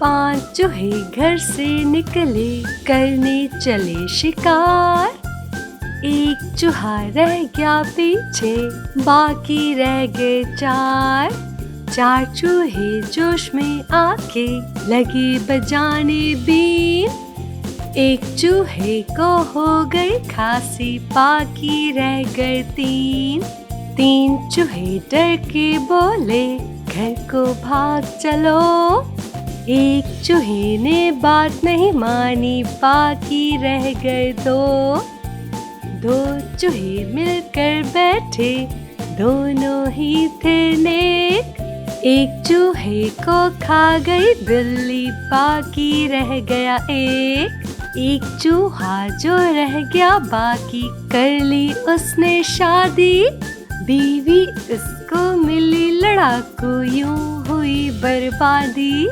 5 चूहे घर से निकले करने चले शिकार। एक चूहा रह गया पीछे, बाकी रह गए 4। 4 चूहे जोश में आके लगे बजाने बीन। एक चूहे को हो गई खांसी, बाकी रह गए 3। 3 चूहे डर के बोले घर को भाग चलो। एक चूहे ने बात नहीं मानी, बाकी रह गए 2। 2 चूहे मिलकर बैठे, दोनों ही थे नेक। एक चूहे को खा गई बिल्ली, बाकी रह गया 1। एक चूहा जो रह गया बाकी, कर ली उसने शादी। बीवी उसको मिली लड़ाकू, यूं हुई बर्बादी।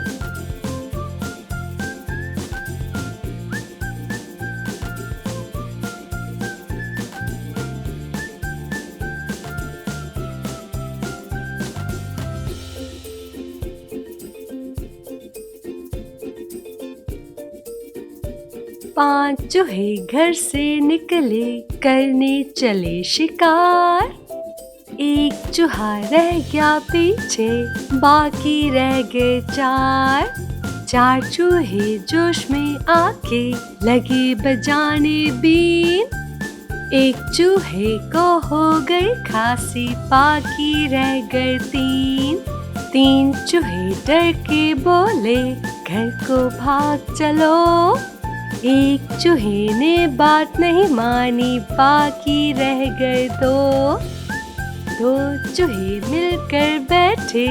पांच चूहे घर से निकले करने चले शिकार। एक चूहा रह गया पीछे, बाकी रह गए 4। 4 चूहे जोश में आके लगे बजाने बीन। एक चूहे को हो गई खांसी, बाकी रह गए 3। 3 चूहे डर के बोले घर को भाग चलो। एक चूहे ने बात नहीं मानी, बाकी रह गए 2। 2 चूहे मिलकर बैठे,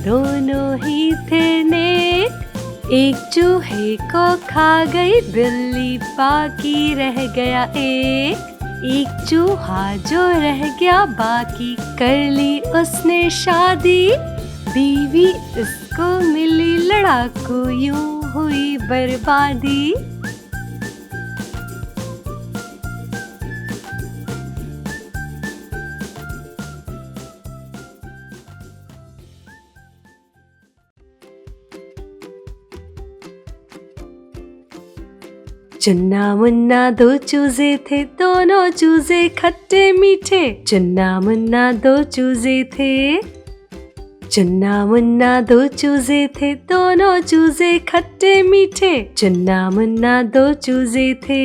दोनों ही थे नेक। एक चूहे को खा गई बिल्ली, बाकी रह गया 1। एक चूहा जो रह गया बाकी, कर ली उसने शादी। बीवी उसको मिली लड़ाकू, यूं हुई बर्बादी। चुन्ना मुन्ना 2 चूजे थे, दोनों चूजे खट्टे मीठे। चुन्ना मुन्ना 2 चूजे थे। चुन्ना मुन्ना 2 चूजे थे, दोनों चूजे खट्टे मीठे। चुन्ना मुन्ना 2 चूजे थे।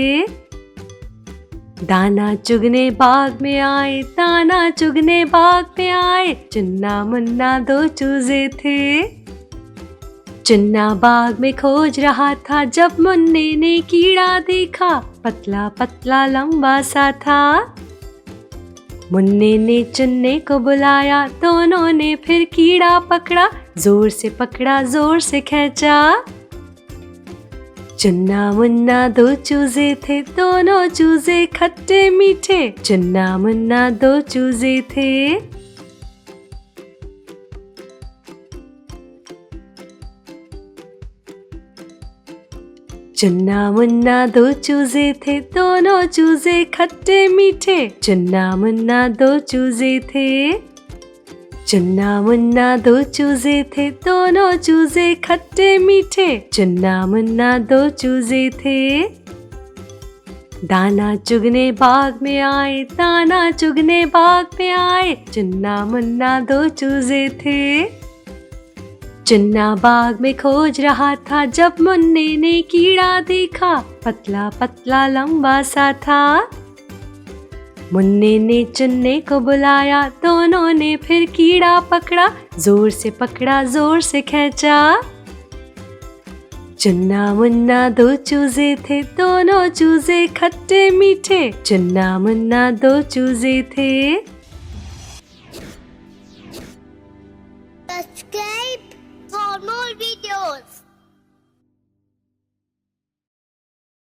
दाना चुगने बाग में आए, दाना चुगने बाग में आए। चुन्ना मुन्ना 2 चूजे थे। चुन्ना बाग में खोज रहा था, जब मुन्ने ने कीड़ा देखा, पतला पतला लंबा सा था। मुन्ने ने चुन्ने को बुलाया, दोनों ने फिर कीड़ा पकड़ा। जोर से पकड़ा, जोर से खींचा। चुन्ना मुन्ना 2 चूजे थे, दोनों चूजे खट्टे मीठे। चुन्ना मुन्ना 2 चूजे थे। चुन्ना मुन्ना 2 चूजे थे, दोनों चूजे खट्टे मीठे। चुन्ना मुन्ना 2 चूजे थे। चुन्ना मुन्ना 2 चूजे थे, दोनों चूजे खट्टे मीठे। चुन्ना मुन्ना 2 चूजे थे। दाना चुगने बाग में आए, दाना चुगने बाग में आए। चुन्ना मुन्ना 2 चूजे थे। चुन्ना बाग में खोज रहा था, जब मुन्ने ने कीड़ा देखा, पतला पतला लंबा सा था। मुन्ने ने चुन्ने को बुलाया, दोनों ने फिर कीड़ा पकड़ा। जोर से पकड़ा, जोर से खींचा। चुन्ना मुन्ना 2 चूजे थे, दोनों चूजे खट्टे मीठे। चुन्ना मुन्ना 2 चूजे थे।